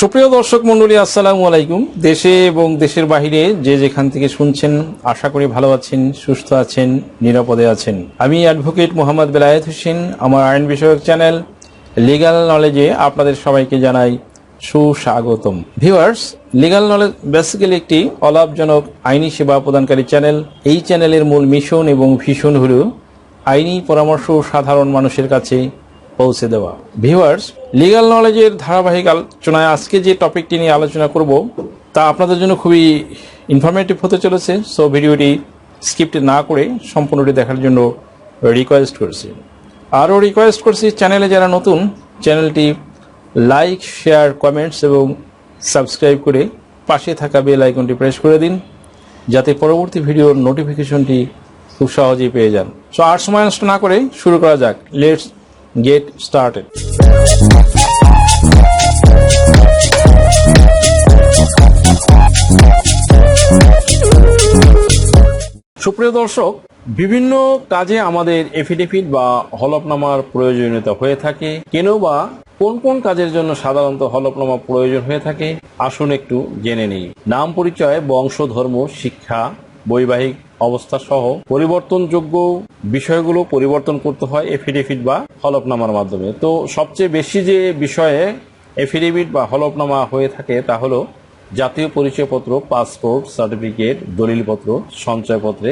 সুপ্রিয় দর্শক মণ্ডলী, আসসালামু আলাইকুম। দেশে এবং দেশের বাইরে যে যেখান থেকে শুনছেন, আশা করি ভালো আছেন, সুস্থ আছেন, নিরাপদে আছেন। আমি অ্যাডভোকেট মোহাম্মদ বেলায়েত হোসেন। আমার আইন বিষয়ক চ্যানেল লিগ্যাল নলেজে আপনাদের সবাইকে জানাই সুস্বাগতম। ভিউয়ার্স, লিগ্যাল নলেজ বেসিক্যালি একটি অলাভজনক আইনি সেবা প্রদানকারী চ্যানেল। এই চ্যানেলের মূল মিশন এবং ভিশন হল আইনি পরামর্শ সাধারণ মানুষের কাছে পৌঁছে দেওয়া। ভিউয়ার্স, লিগ্যাল নলেজের ধারাবাহিক আলোচনায় আজকে যে টপিকটি নিয়ে আলোচনা করব তা আপনাদের জন্য খুবই ইনফরমেটিভ হতে চলেছে। সো ভিডিওটি স্কিপ্ট না করে সম্পূর্ণটি দেখার জন্য রিকোয়েস্ট করছি। আরও রিকোয়েস্ট করছি, চ্যানেলে যারা নতুন, চ্যানেলটি লাইক, শেয়ার, কমেন্টস এবং সাবস্ক্রাইব করে পাশে থাকা বেল আইকনটি প্রেস করে দিন, যাতে পরবর্তী ভিডিওর নোটিফিকেশনটি খুব সহজেই পেয়ে যান। সো আর সময় নষ্ট না করে শুরু করা যাক। Let's get started. সুপ্রিয় দর্শক, বিভিন্ন কাজে আমাদের এফিডেভিট বা হলফনামার প্রয়োজনীয়তা হয়ে থাকে। কেন বা কোন কোন কাজের জন্য সাধারণত হলফনামা প্রয়োজন হয়ে থাকে, আসুন একটু জেনে নিই। নাম, পরিচয়, বংশ, ধর্ম, শিক্ষা, বৈবাহিক অবস্থা সহ পরিবর্তনযোগ্য বিষয়গুলো পরিবর্তন করতে হয় এফিডেভিট বা হলফনামার মাধ্যমে। তো সবচেয়ে বেশি যে বিষয়ে এফিডেভিট বা হলফনামা হয়ে থাকে তা হলো জাতীয় পরিচয়পত্র, পাসপোর্ট, সার্টিফিকেট, দলিলপত্র, সঞ্চয়পত্রে,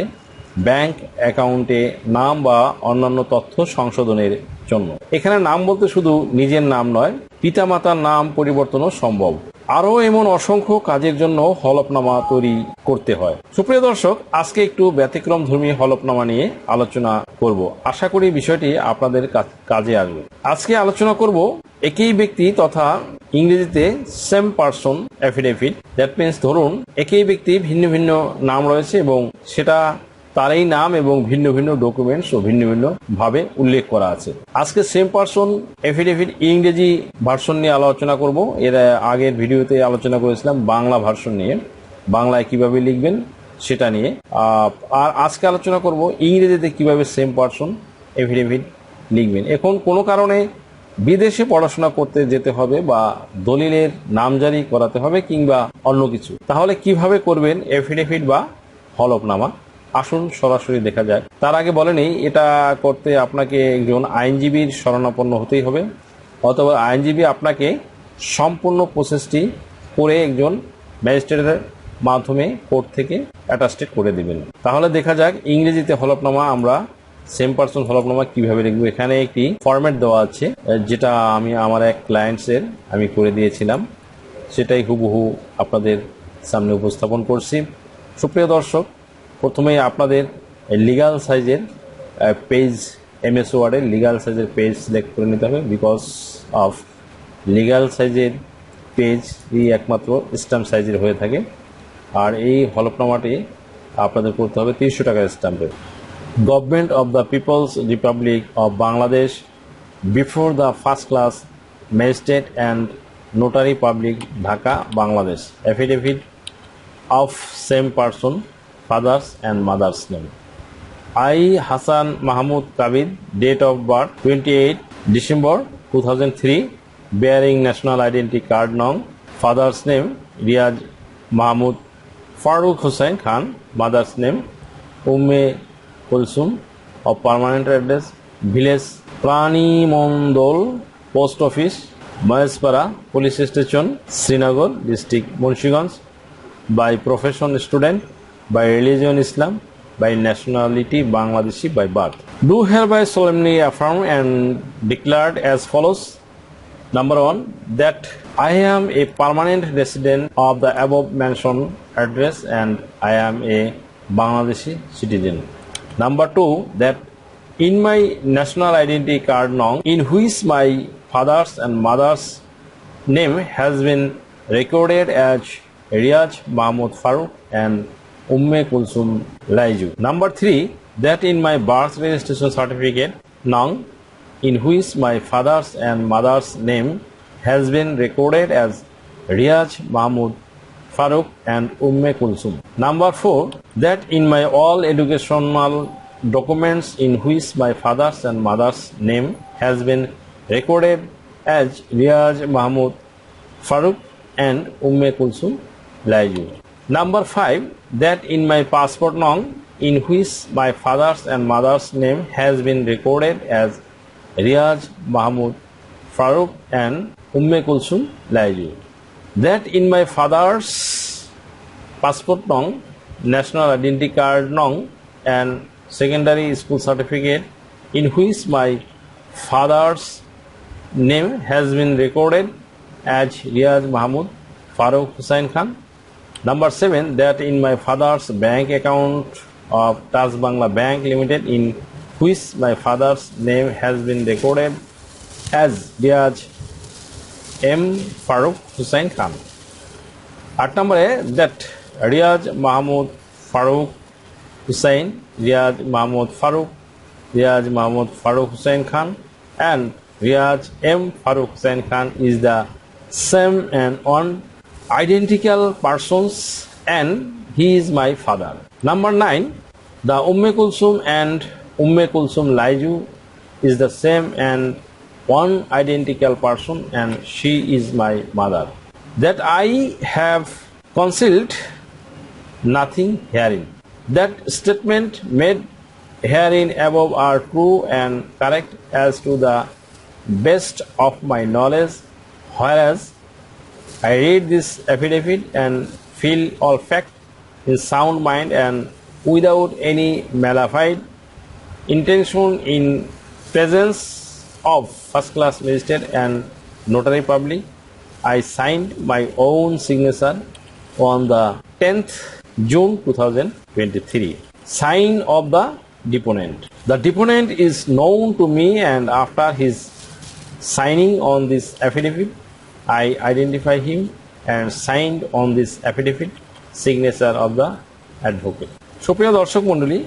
ব্যাংক অ্যাকাউন্টে নাম বা অন্যান্য তথ্য সংশোধনের জন্য। এখানে নাম বলতে শুধু নিজের নাম নয়, পিতামাতার নাম পরিবর্তনও সম্ভব। আরও এমন অসংখ্য কাজের জন্য হলফনামা তৈরি করতে হয়। সুপ্রিয় দর্শক, আজকে একটু ব্যতিক্রম ধর্মী হলফনামা নিয়ে আলোচনা করব। আশা করি বিষয়টি আপনাদের কাজে আসবে। আজকে আলোচনা করব একই ব্যক্তি তথা ইংরেজিতে same person affidavit. That means, ধরুন একই ব্যক্তি ভিন্ন ভিন্ন নাম রয়েছে এবং সেটা তারই নাম এবং ভিন্ন ভিন্ন ডকুমেন্টস ও ভিন্ন ভিন্ন ভাবে উল্লেখ করা আছে। আজকে সেম পারসন এফিডেভিট ইংরেজি ভার্সন নিয়ে আলোচনা করব। এর আগের ভিডিওতে আলোচনা করেছিলাম বাংলা ভার্সন নিয়ে, বাংলায় কিভাবে লিখবেন সেটা নিয়ে। আর আজকে আলোচনা করব ইংরেজিতে কিভাবে সেম পারসন এফিডেভিট লিখবেন। এখন কোনো কারণে বিদেশে পড়াশোনা করতে যেতে হবে বা দলিলের নামজারি করাতে হবে কিংবা অন্য কিছু, তাহলে কিভাবে করবেন এফিডেভিট বা হলফনামা, আসুন সরাসরি দেখা যাক। তার আগে বলে নেই, এটা করতে আপনাকে একজন আইনজীবীর শরণাপন্ন হতেই হবে, অথবা আইনজীবী আপনাকে সম্পূর্ণ প্রসেসটি করে একজন ম্যাজিস্ট্রেটের মাধ্যমে কোর্ট থেকে অ্যাটাস্টেড করে দিবেন। তাহলে দেখা যাক ইংরেজিতে হলফনামা আমরা সেম পারসন হলফনামা কিভাবে লিখবো। এখানে একটি ফরম্যাট দেওয়া আছে, যেটা আমি আমার এক ক্লায়েন্টসের আমি করে দিয়েছিলাম, সেটাই হুবহু আপনাদের সামনে উপস্থাপন করছি। সুপ্রিয় দর্শক, প্রথমেই আপনাদের লিগাল সাইজের পেজ, এমএস ওয়ার্ডের লিগাল সাইজের পেজ সিলেক্ট করে নিতে হবে। বিকজ অফ লিগাল সাইজের পেজই একমাত্র স্ট্যাম্প সাইজের হয়ে থাকে। আর এই হলফনামাটি আপনাদের করতে হবে 300 টাকার স্ট্যাম্পের। Government of the people's republic of Bangladesh before the first class magistrate and notary public, Dhaka, Bangladesh. Affidavit of same person, fathers and mother's name. I, Hassan Mahmoud Kabir, date of birth 28 December 2003, bearing national identity card nong, father's name Riyaz Mahmoud Farooq Hossain Khan, mother's name Umme Kulsum, of permanent address village Prani Mondol, post office Mahespara, police station Srinagar, district Munshiganj, by profession student, by religion Islam, by nationality Bangladeshi, by birth. Do hereby solemnly affirm and declared as follows. Number 1, that I am a permanent resident of the above mentioned address and I am a Bangladeshi citizen. Number 2, that in my national identity card nong, in which my father's and mother's name has been recorded as Riyaz Mahmoud Farooq and Umme Kulsum Laiju. Number 3, that in my birth registration certificate nong, in which my father's and mother's name has been recorded as Riyaz Mahmoud Farooq and Umme Kulsum. Number 4, that in my all educational documents in which my father's and mother's name has been recorded as Riyaz Mahmoud Farooq and Umme Kulsum Laiju. Number 5, that in my passport nong, in which my father's and mother's name has been recorded as Riaz Mahmud Farooq and Umme Kulsum Laiju. That in my father's passport nong, national identity card nong, and secondary school certificate in which my father's name has been recorded as Riaz Mahmud Farooq Hossain Khan. Number 7, that in my father's bank account of Taj Bangla Bank Limited in which my father's name has been recorded as Riaz M. Farooq Hossain Khan. 8 number, that Riaz Mahmud Farooq Hossain, Riaz Mahmud Farooq Hossain Khan and Riaz M. Farooq Hossain Khan is the same and one identical persons and he is my father. Number 9, the Umme Kulsum and Umme Kulsum Laiju is the same and one identical person and she is my mother. That I have concealed nothing herein. That statement made herein above are true and correct as to the best of my knowledge, whereas I read this affidavit and feel all fact in sound mind and without any malified intention in presence of first class magistrate and notary public. I signed my own signature on the 10th June 2023. Sign of the deponent. The deponent is known to me and after his signing on this affidavit, I identify him and signed on this affidavit signature of the advocate. সুপ্রিয় দর্শক মণ্ডলী,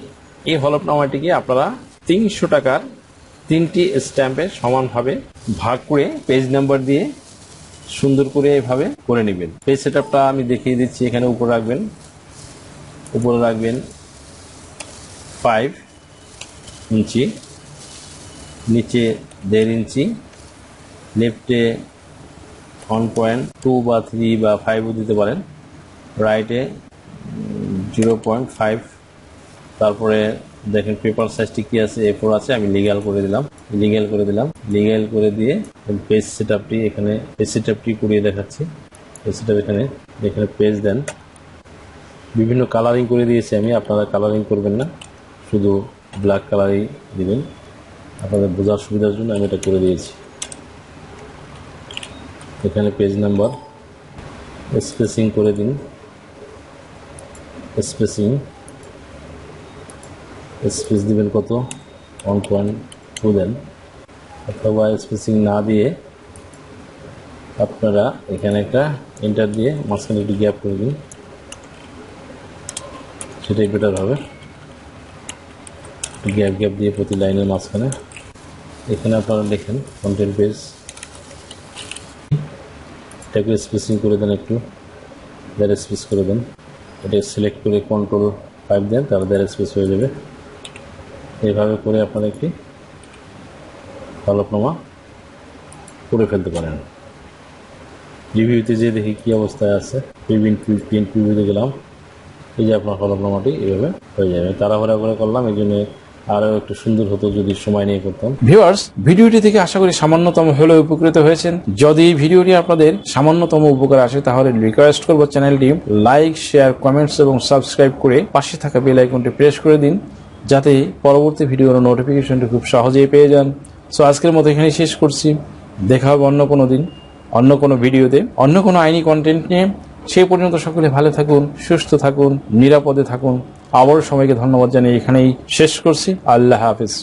এই হলফনামাটিকে আপনারা 300 টাকার 3টি স্ট্যাম্পে সমানভাবে ভাগ করে পেজ নাম্বার দিয়ে সুন্দর করে এভাবে করে নেবেন। পেজ সেটআপটা আমি দেখিয়ে দিচ্ছি। এখানে উপরে রাখবেন 5 ইঞ্চি, নিচে 1.5 ইঞ্চি, লেফটে 1.2 বা 3 বা 5ও দিতে পারেন, রাইটে 0.5। তারপরে দেখেন পেপার সাইজটি কি আছে, A4 আছে, আমি লিগ্যাল করে দিলাম। লিগ্যাল করে দিয়ে পেজ সেটআপটি এখানে করিয়ে দেখাচ্ছি। পেজ সেটআপ এখানে পেজ দেন। বিভিন্ন কালারিং করে দিয়েছি আমি, আপনারা কালারিং করবেন না, শুধু ব্ল্যাক কালারই দিবেন। আপনাদের বোঝার সুবিধার জন্য আমি এটা করে দিয়েছি। এখানে পেজ নাম্বার স্পেসিং করে দিন, স্পেস দিবেন কত, 1.2 দেন, অথবা স্পেসিং না দিয়ে আপনারা এখানে একটা এন্টার দিয়ে মাঝখানে একটু গ্যাপ করে দিন, সেটাই বেটার হবে। গ্যাপ দিয়ে প্রতি লাইনের মাঝখানে এখানে আপনারা লিখেন কন্টেন্ট পেজ, এটাকে স্পেসিং করে দেন, একটু দেড় স্পেস করে দেন। এটা সিলেক্ট করে Ctrl+5 দেন, তাহলে দেড় স্পেস হয়ে যাবে। এইভাবে করে আপনারা একটি হলফনামা করে ফেলতে পারেন। রিভিউতে যে দেখি কি অবস্থায় আছে, প্রিন্ট প্রিভিউতে গেলাম, এই যে আপনার হলফনামাটি এইভাবে হয়ে যাবে। তাড়াহুড়া করে করলাম, এই জন্য আরও একটু সুন্দর হতো যদি সময় নিয়ে করতাম। ভিউয়ার্স, ভিডিওটি থেকে আশা করি সামান্যতম হলেও উপকৃত হয়েছেন। যদি ভিডিওটি আপনাদের সামান্যতম উপকার আসে তাহলে রিকোয়েস্ট করব চ্যানেলটি লাইক, শেয়ার, কমেন্টস এবং সাবস্ক্রাইব করে পাশে থাকা বেল আইকনটি প্রেস করে দিন, যাতে পরবর্তী ভিডিওর নোটিফিকেশনটি খুব সহজেই পেয়ে যান। সো আজকের মতো এখানেই শেষ করছি। দেখা হবে অন্য কোনো দিন, অন্য কোনো ভিডিওতে, অন্য কোনো আইনি কন্টেন্ট নিয়ে। সেই পর্যন্ত সকলে ভালো থাকুন, সুস্থ থাকুন, নিরাপদে থাকুন। আবারও সবাইকে ধন্যবাদ জানিয়ে এখানেই শেষ করছি। আল্লাহ হাফিজ।